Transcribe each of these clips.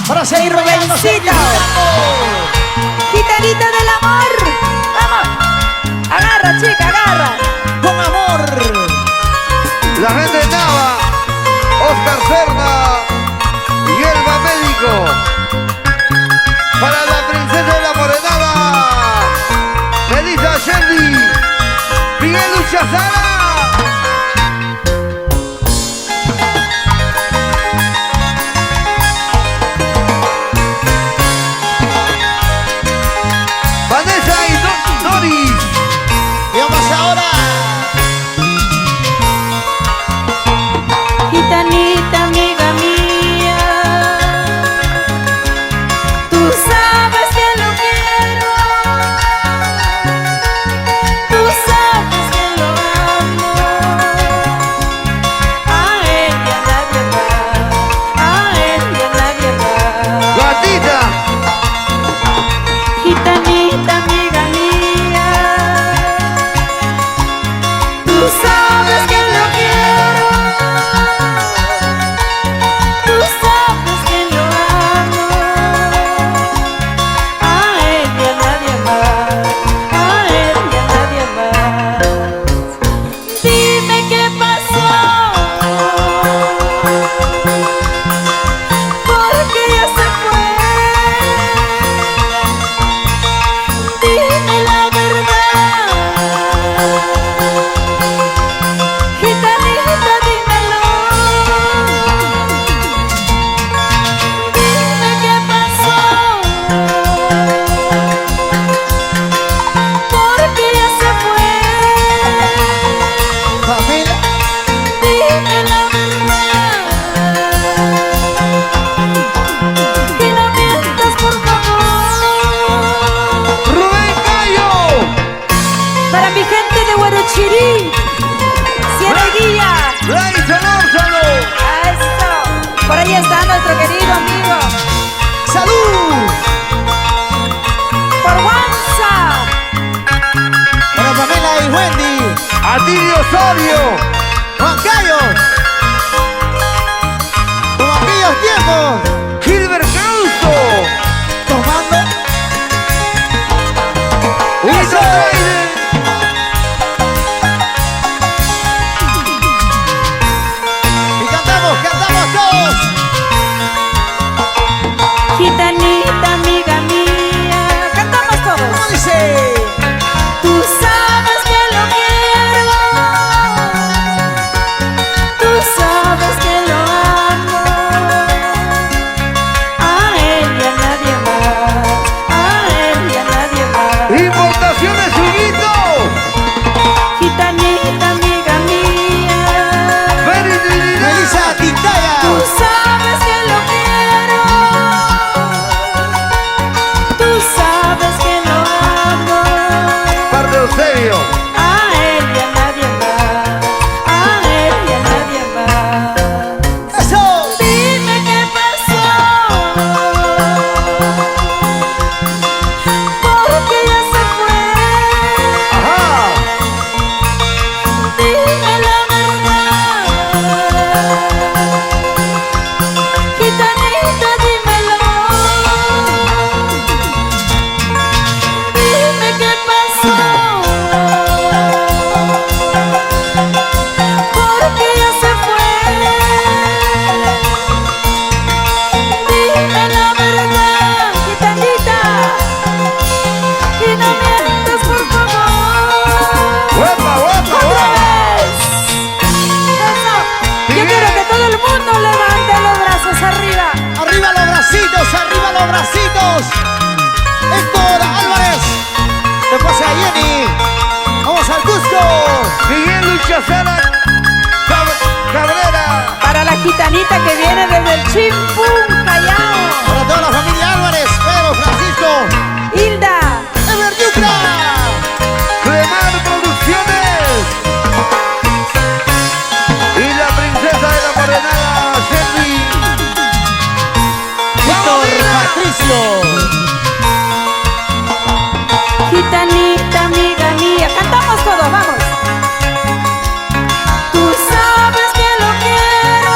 Para seguir bailando. Jovencito. Gitanita del amor. Vamos. Agarra, chica, agarra. Con amor. La gente de Nava, Oscar Serna, Hierba Médico. Para la princesa de la Morenada, Melissa Shelly, Miguel Luchazara. Vanessa y Doris. Y vamos ahora. Gitanita, amiga mía, tú sabes que lo quiero, tú sabes que lo amo. A él y a nadie más, a él y a nadie más. Gatita. Gitanita, amiga mía, tú sabes que lo quiero, tú sabes que lo amo. A él y a nadie más, a él y a nadie más. Dime qué pasó, porque ya se fue. Dime la verdad, gitanita, dímelo. Dime qué pasó, porque ya se fue. Familia. Dime la verdad y no mientas, por favor. Rubén Cayo. Para mi gente de Huarochirí, Cieneguilla, Bryson Órzalo. a eso. Por ahí está nuestro querido amigo. Salud. Por Guanza, Para Pamela y Wendy. Atilio Osorio. Juan Cayos. Como aquellos tiempos. Gilbert Causto. Tomando. Wilson Reiner. Y cantamos todos. gitanita, amiga mía. Cantamos ¿Cómo todos. dice? Tú sabes que lo quiero, tú sabes que lo amo. A él y a nadie más, a él y a nadie más. Importaciones Huguito. Gitanita, amiga mía, Benny Trinidad. Melissa Tintaya. tú sabes que lo quiero, tú sabes que lo amo. Par de Eusebio. A él y a nadie más, a él y a nadie más. Eso. Dime qué pasó, porque ya se fue. Ajá. Dime la verdad, gitanita, dímelo. Dime qué pasó, porque ya se fue. Dime la verdad, gitanita, y no mientas, por favor. Huepa, huepa, ¡Otra huepa. vez! Eso. Yo quiero que todo el mundo levante los brazos arriba. Arriba los bracitos, arriba los bracitos. Héctor Álvarez. Después a Jenny. Vamos al Cusco. Miguel Luchazara. Cabrera. Para la gitanita que viene desde el Chimpún, Callao. Para toda la familia Álvarez. Pedro, Francisco. Hilda. Ever Yucra. Clemar Producciones. Y la princesa de la Morenada, Shelby. Víctor Patricio. Gitanita, amiga mía. Cantamos todos, vamos. Tú sabes que lo quiero,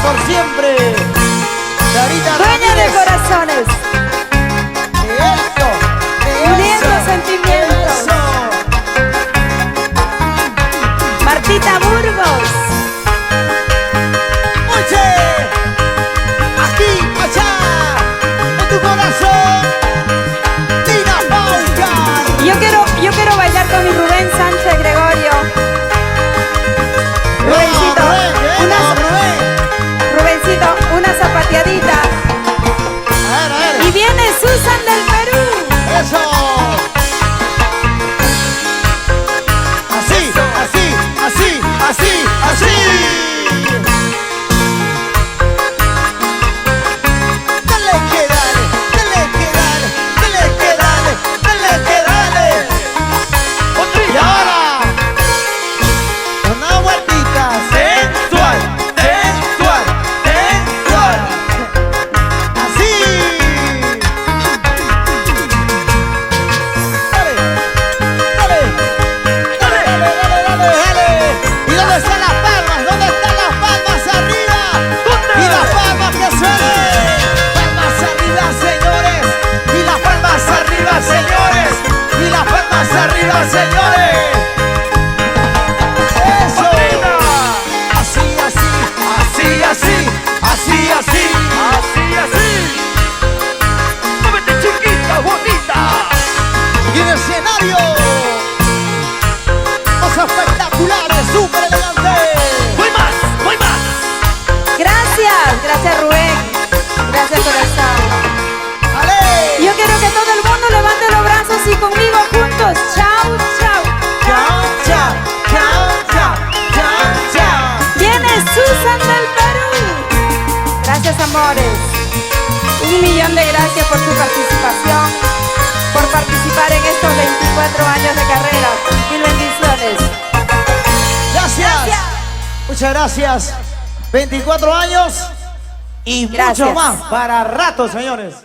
por siempre. Sarita Dueña de Ramírez. corazones, Eso, uniendo eso, sentimientos. eso. Martita Burgos. Oye, aquí, allá, en tu corazón, Tina Paucar. Yo quiero bailar con mi Rubén Sánchez Gregorio. Rubencito, Rubencito, una zapateadita. A ver. Y viene Susan del Perú. Eso. Así, así, así, así, así. Dale que dale, dale que dale, dale que dale, dale que dale. Y ahora, una vueltita sensual, sensual, sensual. Así. Dale, dale, dale, dale, dale, dale. ¿Y dónde están las palmas? ¿Dónde están las palmas arriba? Y las palmas que suenen. Palmas arriba, señores. Y las palmas arriba, señores. Y las palmas arriba, señores. Eso. Así, así, así, así, así, así. Así, así. Muévete, chiquita, bonita. Y en el escenario, cosas espectaculares, súper elegantes. Voy más, voy más. Gracias Rubén. Gracias corazón. ¡Ale! Yo quiero que todo el mundo levante los brazos y conmigo juntos. Chao, chao. Chao, chao, chao, chao, chao, chao. Viene Susan del Perú. Gracias, amores. 1.000.000 de gracias por su participación, por participar en estos 24 años de carrera. Mil bendiciones. Gracias. Muchas gracias. 24 años y Gracias. mucho más para rato, señores.